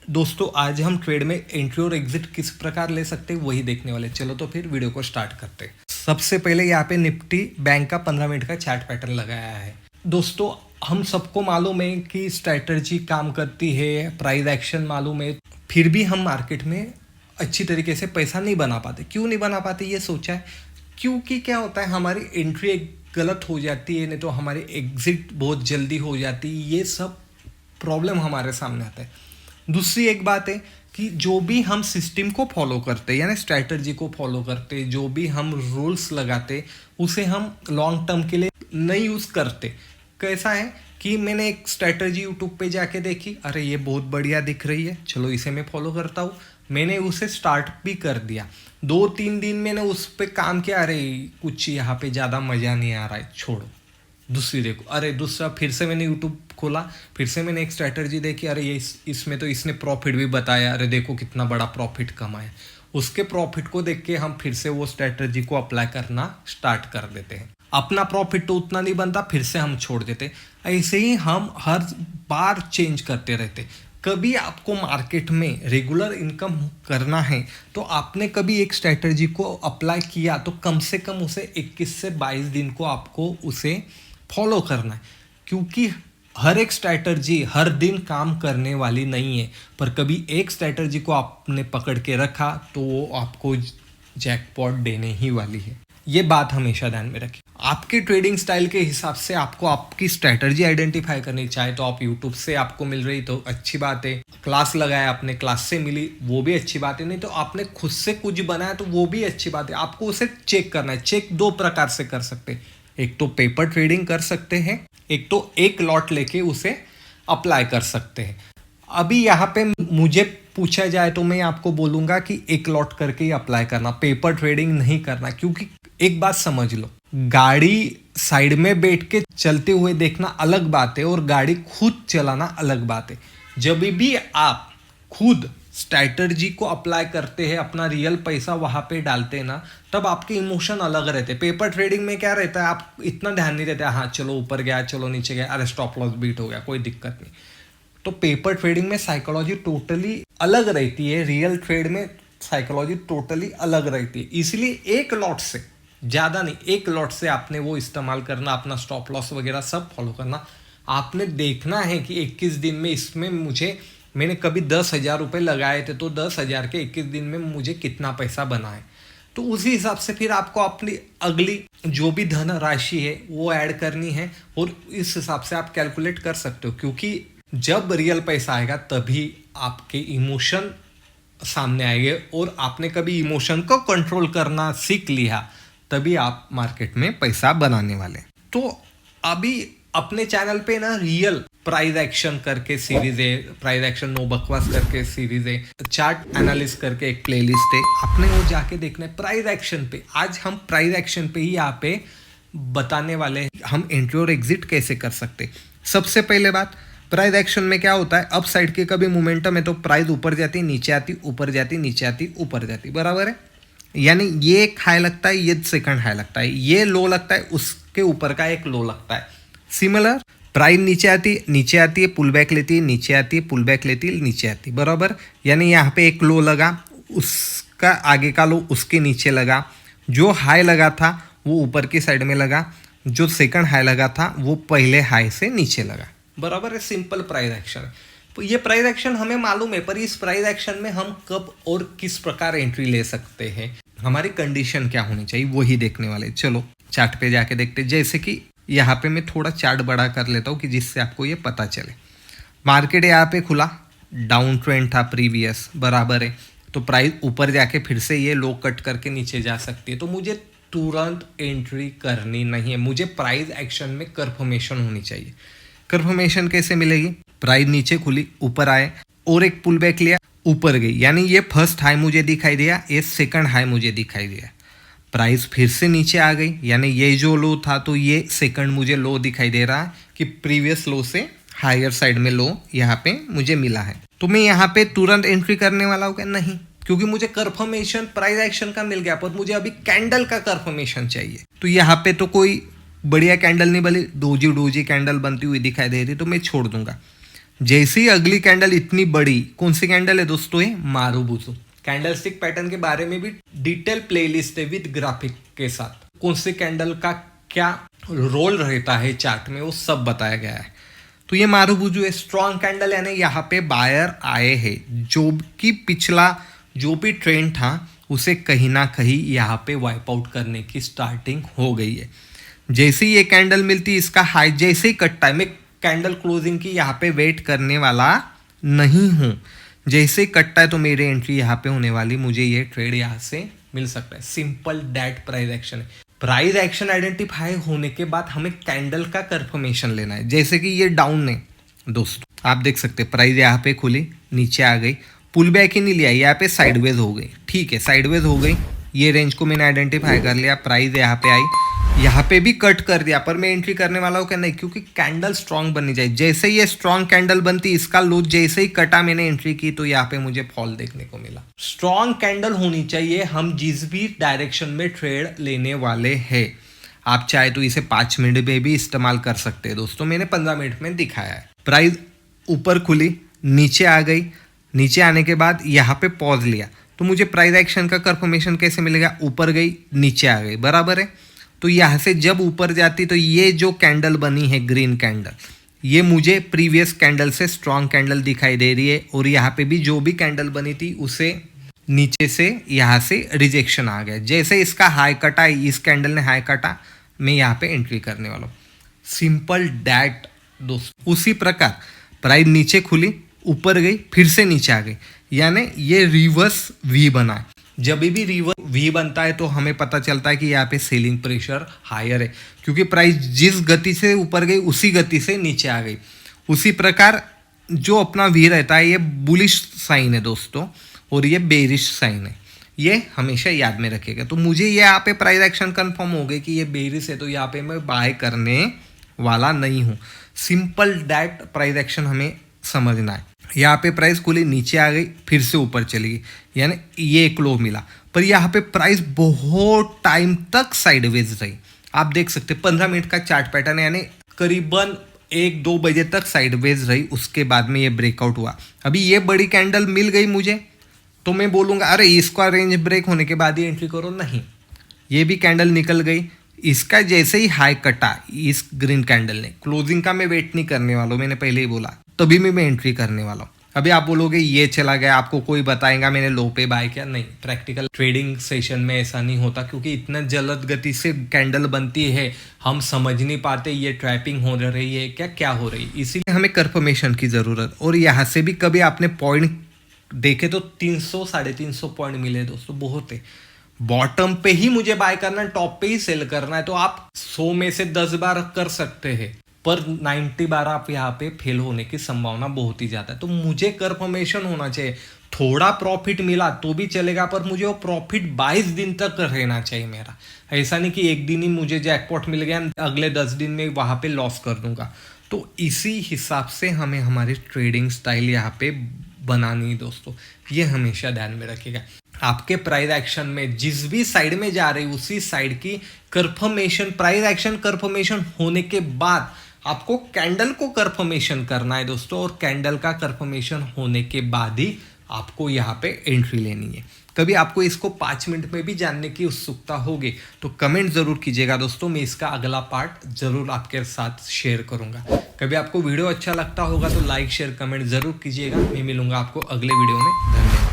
दोस्तों आज हम ट्रेड में एंट्री और एग्जिट किस प्रकार ले सकते हैं वही देखने वाले। चलो तो फिर वीडियो को स्टार्ट करते हैं। सबसे पहले यहाँ पे निफ्टी बैंक का 15 मिनट का चार्ट पैटर्न लगाया है। दोस्तों हम सबको मालूम है कि स्ट्रैटेजी काम करती है, प्राइस एक्शन मालूम है, फिर भी हम मार्केट में अच्छी तरीके से पैसा नहीं बना पाते। क्यों नहीं बना पाते ये सोचा है, क्योंकि क्या होता है हमारी एंट्री गलत हो जाती है, नहीं तो हमारी एग्जिट बहुत जल्दी हो जाती है। ये सब प्रॉब्लम हमारे सामने आता है। दूसरी एक बात है कि जो भी हम सिस्टम को फॉलो करते यानी स्ट्रैटेजी को फॉलो करते, जो भी हम रूल्स लगाते उसे हम लॉन्ग टर्म के लिए नहीं यूज़ करते। कैसा है कि मैंने एक स्ट्रैटेजी यूट्यूब पे जाके देखी, अरे ये बहुत बढ़िया दिख रही है, चलो इसे मैं फॉलो करता हूँ। मैंने उसे स्टार्ट भी कर दिया, 2-3 दिन मैंने उस पर काम किया, अरे कुछ यहाँ पे ज़्यादा मज़ा नहीं आ रहा है, छोड़ो दूसरी देखो। अरे दूसरा फिर से मैंने यूट्यूब खोला, फिर से मैंने एक स्ट्रैटेजी देखी, अरे ये इसमें तो इसने प्रॉफिट भी बताया, अरे देखो कितना बड़ा प्रॉफिट कमाया। उसके प्रॉफिट को देख के हम फिर से वो स्ट्रैटेजी को अप्लाई करना स्टार्ट कर देते हैं। अपना प्रॉफिट तो उतना नहीं बनता, फिर से हम छोड़ देते। ऐसे ही हम हर बार चेंज करते रहते। कभी आपको मार्केट में रेगुलर इनकम करना है तो आपने कभी एक स्ट्रैटेजी को अप्लाई किया तो कम से कम उसे 21 से 22 दिन को आपको उसे फॉलो करना है। क्योंकि हर एक स्ट्रैटेजी हर दिन काम करने वाली नहीं है, पर कभी एक स्ट्रैटेजी को आपने पकड़ के रखा तो वो आपको जैकपॉट देने ही वाली है। ये बात हमेशा ध्यान में रखें। आपके ट्रेडिंग स्टाइल के हिसाब से आपको आपकी स्ट्रैटेजी आइडेंटिफाई करनी, चाहे तो आप यूट्यूब से आपको मिल रही तो अच्छी बात है, क्लास लगाया आपने क्लास से मिली वो भी अच्छी बात है, नहीं तो आपने खुद से कुछ बनाया तो वो भी अच्छी बात है। आपको उसे चेक करना है। चेक 2 प्रकार से कर सकते हैं, एक तो पेपर ट्रेडिंग कर सकते हैं, एक तो एक लॉट लेके उसे अप्लाई कर सकते हैं। अभी यहाँ पे मुझे पूछा जाए तो मैं आपको बोलूँगा कि एक लॉट करके ही अप्लाई करना, पेपर ट्रेडिंग नहीं करना। क्योंकि एक बात समझ लो, गाड़ी साइड में बैठ के चलते हुए देखना अलग बात है और गाड़ी खुद चलाना अलग बात है। जब भी आप खुद स्ट्रैटेजी को अप्लाई करते हैं, अपना रियल पैसा वहां पे डालते हैं ना, तब आपके इमोशन अलग रहते हैं। पेपर ट्रेडिंग में क्या रहता है, आप इतना ध्यान नहीं देते, हाँ चलो ऊपर गया चलो नीचे गया, अरे स्टॉप लॉस बीट हो गया कोई दिक्कत नहीं। तो पेपर ट्रेडिंग में साइकोलॉजी टोटली अलग रहती है, रियल ट्रेड में साइकोलॉजी टोटली अलग रहती है। इसलिए एक लॉट से ज़्यादा नहीं, एक लॉट से आपने वो इस्तेमाल करना, अपना स्टॉप लॉस वगैरह सब फॉलो करना। आपने देखना है कि 21 दिन में इसमें मैंने कभी 10,000 रुपये लगाए थे तो 10,000 के 21 दिन में मुझे कितना पैसा बना है। तो उसी हिसाब से फिर आपको अपनी अगली जो भी धन राशि है वो ऐड करनी है और इस हिसाब से आप कैलकुलेट कर सकते हो। क्योंकि जब रियल पैसा आएगा तभी आपके इमोशन सामने आएंगे और आपने कभी इमोशन को कंट्रोल करना सीख लिया तभी आप मार्केट में पैसा बनाने वाले। तो अभी अपने चैनल पे ना रियल प्राइस एक्शन करके सीरीज है, प्राइस एक्शन नो बकवास करके सीरीज है, चार्ट एनालिस करके एक प्लेलिस्ट है, आपने वो जाके देखना है। प्राइस एक्शन पे आज हम प्राइस एक्शन पे ही यहाँ पे बताने वाले हैं हम एंट्री और एग्जिट कैसे कर सकते। सबसे पहले बात, प्राइस एक्शन में क्या होता है, अप साइड के कभी मोमेंटम है तो प्राइस ऊपर जाती नीचे आती, ऊपर जाती नीचे आती, ऊपर जाती, बराबर है। यानी ये एक हाई लगता है, ये सेकंड हाई लगता है, ये लो लगता है, उसके ऊपर का एक लो लगता है। सिमिलर प्राइस नीचे आती है पुल बैक लेती है, नीचे आती है पुल बैक लेती है, नीचे आती है, बराबर। यानी यहाँ पे एक लो लगा, उसका आगे का लो उसके नीचे लगा, जो हाई लगा था वो ऊपर की साइड में लगा, जो सेकंड हाई लगा था वो पहले हाई से नीचे लगा, बराबर है। सिंपल प्राइस एक्शन है। तो ये प्राइस एक्शन हमें मालूम है, पर इस प्राइस एक्शन में हम कब और किस प्रकार एंट्री ले सकते हैं, हमारी कंडीशन क्या होनी चाहिए वही देखने वाले। चलो चार्ट पे जाके देखते हैं। जैसे कि यहाँ पे मैं थोड़ा चार्ट बड़ा कर लेता हूँ कि जिससे आपको ये पता चले। मार्केट यहाँ पे खुला, डाउन ट्रेंड था प्रीवियस, बराबर है। तो प्राइस ऊपर जाके फिर से ये लो कट करके नीचे जा सकती है, तो मुझे तुरंत एंट्री करनी नहीं है, मुझे प्राइस एक्शन में कंफर्मेशन होनी चाहिए। कंफर्मेशन कैसे मिलेगी, प्राइस नीचे खुली, ऊपर आए और एक पुल बैक लिया, ऊपर गई, यानी ये फर्स्ट हाई मुझे दिखाई दिया, ये सेकंड हाई मुझे दिखाई दिया। प्राइस फिर से नीचे आ गई, यानी ये जो लो था तो ये सेकंड मुझे लो दिखाई दे रहा है कि प्रीवियस लो से हायर साइड में लो यहाँ पे मुझे मिला है। तो मैं यहाँ पे तुरंत एंट्री करने वाला हूँ क्या, नहीं, क्योंकि मुझे कंफर्मेशन प्राइस एक्शन का मिल गया, पर मुझे अभी कैंडल का कंफर्मेशन चाहिए। तो यहाँ पे तो कोई बढ़िया कैंडल नहीं बनी, डोजी कैंडल बनती हुई दिखाई दे रही, तो मैं छोड़ दूंगा। जैसे ही अगली कैंडल इतनी बड़ी, कौन सी कैंडल है दोस्तों, ये मारुबुजू। कैंडलस्टिक पैटर्न के बारे में भी डिटेल प्लेलिस्ट है विद ग्राफिक के साथ, कौन सी कैंडल का क्या रोल रहता है चार्ट में, वो सब बताया गया है। तो ये मारुबुजू है, स्ट्रॉन्ग कैंडल, यानी यहाँ पे बायर आए हैं, जो कि पिछला जो भी ट्रेंड था उसे कहीं ना कहीं यहाँ पे वाइप आउट करने की स्टार्टिंग हो गई है। जैसे ही ये कैंडल मिलती, इसका हाई जैसे ही कटता है, मैं कैंडल क्लोजिंग की यहाँ पे वेट करने वाला नहीं हूँ। जैसे ही कटता है तो मेरी एंट्री यहाँ पे होने वाली, मुझे ये ट्रेड यहाँ से मिल सकता है। सिंपल डैट प्राइस एक्शन है। प्राइस एक्शन आइडेंटिफाई होने के बाद हमें कैंडल का कंफर्मेशन लेना है। जैसे कि ये डाउन है दोस्तों, आप देख सकते हैं प्राइस यहाँ पे खुली, नीचे आ गई, पुल बैक ही नहीं लिया, यहाँ पे साइडवेज हो गई। ठीक है, साइडवेज हो गई, ये रेंज को मैंने आइडेंटिफाई कर लिया, प्राइस यहाँ पे आई, यहाँ पे भी कट कर दिया, पर मैं एंट्री करने वाला हूँ क्या, नहीं, क्योंकि कैंडल स्ट्रांग बननी चाहिए। जैसे ये स्ट्रांग कैंडल बनती, इसका लूज जैसे ही कटा, मैंने एंट्री की तो यहाँ पे मुझे फॉल देखने को मिला। स्ट्रांग कैंडल होनी चाहिए हम जिस भी डायरेक्शन में ट्रेड लेने वाले हैं। आप चाहे तो इसे 5 मिनट में भी इस्तेमाल कर सकते हैं दोस्तों, मैंने 15 मिनट में दिखाया है। प्राइस ऊपर खुली, नीचे आ गई, नीचे आने के बाद यहाँ पे पॉज लिया, तो मुझे प्राइस एक्शन का कंफर्मेशन कैसे मिलेगा, ऊपर गई, नीचे आ गई, बराबर है। तो यहाँ से जब ऊपर जाती तो ये जो कैंडल बनी है ग्रीन कैंडल, ये मुझे प्रीवियस कैंडल से स्ट्रॉन्ग कैंडल दिखाई दे रही है, और यहाँ पे भी जो भी कैंडल बनी थी उसे नीचे से यहाँ से रिजेक्शन आ गया। जैसे इसका हाई कटा, इस कैंडल ने हाई काटा, मैं यहाँ पे एंट्री करने वाला हूँ। सिंपल डैट दोस्तों। उसी प्रकार प्राइस नीचे खुली, ऊपर गई, फिर से नीचे आ गई, यानी ये रिवर्स वी बना है। जब भी रिवर्स वी बनता है तो हमें पता चलता है कि यहाँ पे सेलिंग प्रेशर हायर है, क्योंकि प्राइस जिस गति से ऊपर गई उसी गति से नीचे आ गई। उसी प्रकार जो अपना वी रहता है, ये बुलिश साइन है दोस्तों, और ये बेरिश साइन है, ये हमेशा याद में रखिएगा। तो मुझे ये यहाँ पे प्राइस एक्शन कंफर्म हो गई कि ये बेरिश है, तो यहाँ पे मैं बाय करने वाला नहीं हूँ। सिंपल डैट प्राइस एक्शन हमें समझना है। यहाँ पे प्राइस खुली, नीचे आ गई, फिर से ऊपर चली गई, यानी ये एक लो मिला, पर यहाँ पे प्राइस बहुत टाइम तक साइडवेज रही। आप देख सकते 15 मिनट का चार्ट पैटर्न है, यानी करीबन 1-2 बजे तक साइडवेज रही, उसके बाद में ये ब्रेकआउट हुआ। अभी ये बड़ी कैंडल मिल गई मुझे, तो मैं बोलूँगा अरे इसका रेंज ब्रेक होने के बाद ही एंट्री करो, नहीं, ये भी कैंडल निकल गई, इसका जैसे ही हाई कटा इस ग्रीन कैंडल ने, क्लोजिंग का मैं वेट नहीं करने वाला हूँ, मैंने पहले ही बोला, तभी मैं एंट्री करने वाला हूँ। अभी आप बोलोगे ये चला गया, आपको कोई बताएगा मैंने लो पे बाय किया, नहीं, प्रैक्टिकल ट्रेडिंग सेशन में ऐसा नहीं होता, क्योंकि इतना जल्द गति से कैंडल बनती है, हम समझ नहीं पाते ये ट्रैपिंग हो रही है क्या हो रही है, इसीलिए हमें कंफर्मेशन की ज़रूरत। और यहाँ से भी कभी आपने पॉइंट देखे तो 300-350 पॉइंट मिले दोस्तों, बहुत है। बॉटम पे ही मुझे बाय करना है, टॉप पे ही सेल करना है, तो आप 100 में से 10 बार कर सकते हैं, पर 90 बार आप यहाँ पे फेल होने की संभावना बहुत ही ज़्यादा है। तो मुझे कंफर्मेशन होना चाहिए। थोड़ा प्रॉफिट मिला तो भी चलेगा, पर मुझे वो प्रॉफिट 22 दिन तक रहना चाहिए मेरा। ऐसा नहीं कि एक दिन ही मुझे जैकपॉट मिल गया, अगले 10 दिन में वहाँ पे लॉस कर दूंगा। तो इसी हिसाब से हमें हमारी ट्रेडिंग स्टाइल यहाँ पे बनानी है दोस्तों, ये हमेशा ध्यान में रखिएगा। आपके प्राइस एक्शन में जिस भी साइड में जा रही उसी साइड की कंफर्मेशन, प्राइस एक्शन कंफर्मेशन होने के बाद आपको कैंडल को कंफर्मेशन करना है दोस्तों, और कैंडल का कंफर्मेशन होने के बाद ही आपको यहाँ पे एंट्री लेनी है। कभी आपको इसको 5 मिनट में भी जानने की उत्सुकता होगी तो कमेंट जरूर कीजिएगा दोस्तों, मैं इसका अगला पार्ट जरूर आपके साथ शेयर करूंगा। कभी आपको वीडियो अच्छा लगता होगा तो लाइक शेयर कमेंट जरूर कीजिएगा। मैं मिलूंगा आपको अगले वीडियो में। धन्यवाद।